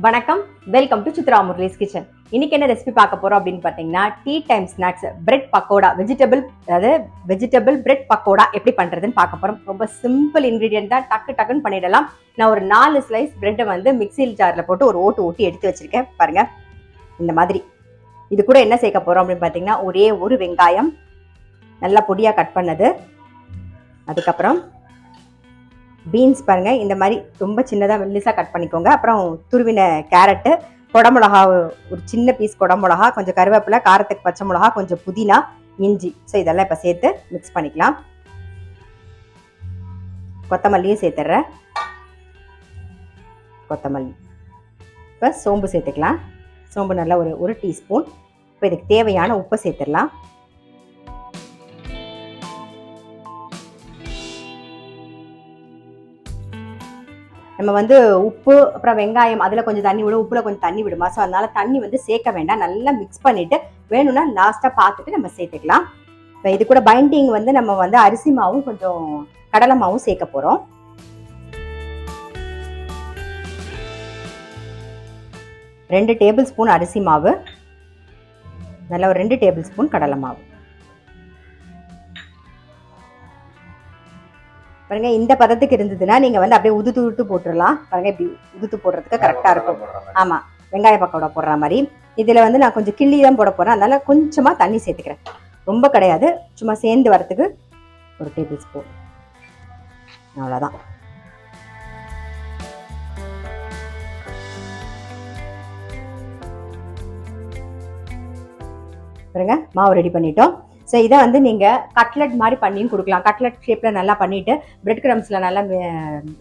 வணக்கம், welcome to Chitra Murali's kitchen. இன்னைக்கு என்ன ரெசிபி பார்க்க போறோம் அப்படின்னு பார்த்தீங்கன்னா, tea time snacks bread pakoda, vegetable bread pakoda எப்படி பண்றதுன்னு பார்க்க போறோம். ரொம்ப சிம்பிள் இன்கிரீடியன்ட் தான், டக்குன்னு பண்ணிடலாம். நான் ஒரு 4 ஸ்லைஸ் பிரெட்டை வந்து மிக்சியில் ஜார்ல போட்டு ஒரு ஓட்டி எடுத்து வச்சிருக்கேன். பாருங்க, இந்த மாதிரி. இது கூட என்ன சேர்க்க போறோம் அப்படின்னு பார்த்தீங்கன்னா, ஒரே ஒரு வெங்காயம் நல்லா பொடியா கட் பண்ணது, அதுக்கப்புறம் பீன்ஸ் பாருங்க இந்த மாதிரி ரொம்ப சின்னதாக மெல்லிசா கட் பண்ணிக்கோங்க. அப்புறம் துருவின கேரட்டு, குடமிளகா ஒரு சின்ன பீஸ் குடமிளகா, கொஞ்சம் கருவேப்பிலை, காரத்துக்கு பச்சை மிளகா, கொஞ்சம் புதினா, இஞ்சி. ஸோ இதெல்லாம் இப்போ சேர்த்து மிக்ஸ் பண்ணிக்கலாம். கொத்தமல்லியும் சேர்த்துட்றேன். கொத்தமல்லி. இப்போ சோம்பு சேர்த்துக்கலாம். சோம்பு நல்லா ஒரு டீஸ்பூன். இப்போ இதுக்கு தேவையான உப்பை சேர்த்துடலாம். நம்ம வந்து உப்பு அப்புறம் வெங்காயம் அதில் கொஞ்சம் தண்ணி விடும், உப்புல கொஞ்சம் தண்ணி விடுமா. ஸோ அதனால தண்ணி வந்து சேர்க்க வேண்டாம். நல்லா மிக்ஸ் பண்ணிட்டு வேணும்னா லாஸ்ட்டாக பார்த்துட்டு நம்ம சேர்த்துக்கலாம். இப்போ இது கூட பைண்டிங் வந்து நம்ம வந்து அரிசி மாவும் கொஞ்சம் கடலை மாவும் சேர்க்க போகிறோம். ரெண்டு டேபிள் ஸ்பூன் அரிசி மாவு, நல்லா ஒரு 2 டேபிள் ஸ்பூன் கடலை மாவு. பாருங்க, இந்த பதத்துக்கு இருந்ததுன்னா நீங்க வந்து அப்படியே உதுத்து போட்டுடலாம். பாருங்க, இப்படி உதுத்து போடுறதுக்கு கரெக்டா இருக்கும். ஆமா, வெங்காய பக்கோடா போடுற மாதிரி. இதுல வந்து நான் கொஞ்சம் கிள்ளி தான் போட போறேன், அதனால கொஞ்சமா தண்ணி சேர்த்துக்கிறேன். ரொம்ப கிடையாது, சும்மா சேர்ந்து வரத்துக்கு ஒரு டேபிள் ஸ்பூன், அவ்வளவுதான். பாருங்க, மாவு ரெடி பண்ணிட்டோம். ஸோ இதை வந்து நீங்கள் கட்லெட் மாதிரி பண்ணியும் கொடுக்கலாம். கட்லெட் ஷேப்பில் நல்லா பண்ணிவிட்டு பிரெட் கிரம்ஸில் நல்லா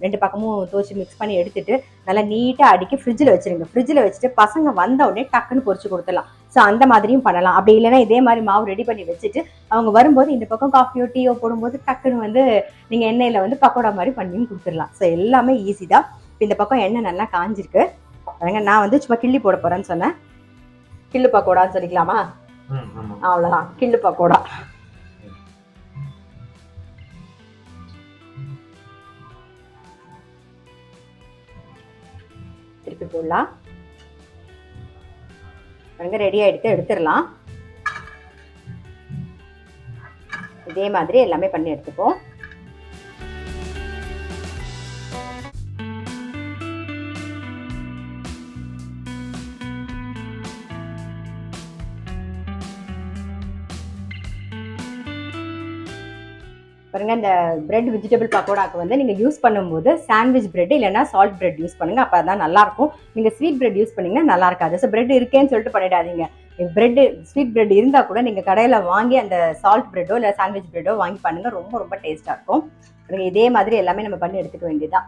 2 பக்கமும் துவச்சி மிக்ஸ் பண்ணி எடுத்துட்டு நல்லா நீட்டாக அடுக்கி ஃப்ரிட்ஜில் வச்சுருங்க. ஃப்ரிட்ஜில் வச்சுட்டு பசங்க வந்த உடனே டக்குன்னு பொரிச்சு கொடுத்துடலாம். ஸோ அந்த மாதிரியும் பண்ணலாம். அப்படி இல்லைன்னா இதே மாதிரி மாவு ரெடி பண்ணி வச்சுட்டு அவங்க வரும்போது இந்த பக்கம் காஃபியோ டீயோ போடும்போது டக்குன்னு வந்து நீங்கள் எண்ணெயில் வந்து பக்கோடா மாதிரி பண்ணியும் கொடுத்துடலாம். ஸோ எல்லாமே ஈஸி தான். இந்த பக்கம் எண்ணெய் நல்லா காஞ்சிருக்கு. நான் வந்து சும்மா கிள்ளி போட போகிறேன்னு சொன்னேன். கிள்ளு பக்கோடான்னு சொல்லிக்கலாமா? அவ்வளவுதான், கிள்ளு பக்கோடா. திருப்பி போடலாம். ரெடி ஆயிடுத்து, எடுத்துடலாம். இதே மாதிரி எல்லாமே பண்ணி எடுத்துப்போம். பாருங்க, இந்த பிரெட் வெஜிடபிள் பக்கோடாக்கு வந்து நீங்கள் யூஸ் பண்ணும்போது சாண்ட்விச் பிரெட் இல்லைன்னா சால்ட் பிரெட் யூஸ் பண்ணுங்க. அப்போ தான் நல்லாயிருக்கும். நீங்கள் ஸ்வீட் பிரெட் யூஸ் பண்ணிங்கன்னா நல்லா இருக்காது. ஸோ பிரெட் இருக்கேன்னு சொல்லிட்டு பண்ணிடாதீங்க. ஸ்வீட் பிரெட் இருந்தால் கூட நீங்கள் கடையில் வாங்கி அந்த சால்ட் பிரெட்டோ இல்லை சாண்ட்விச் பிரெட்டோ வாங்கி பண்ணுங்கள். ரொம்ப டேஸ்ட்டாக இருக்கும். இதே மாதிரி எல்லாமே நம்ம பண்ணி எடுத்துக்க வேண்டியதுதான்.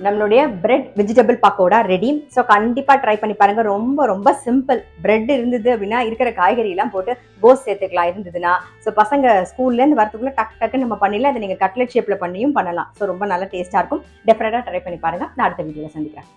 நம்மளுடைய bread vegetable pakoda ready. So கண்டிப்பாக ட்ரை பண்ணி பாருங்கள். ரொம்ப சிம்பிள். பிரெட் இருந்தது அப்படின்னா இருக்கிற காய்கறியெல்லாம் போட்டு கோஸ் சேர்த்துக்கலாம் இருந்ததுன்னா. ஸோ பசங்க ஸ்கூல்லேருந்து வரத்துக்குள்ளே டக்குன்னு நம்ம பண்ணிடலாம். அதை நீங்கள் கட்லெட் ஷேப்பில் பண்ணியும் பண்ணலாம். ஸோ ரொம்ப நல்லா டேஸ்ட்டாக இருக்கும். டெஃபினட்டாக ட்ரை பண்ணி பாருங்கள். நான் அடுத்த வீடியோவில் சந்திக்கிறேன்.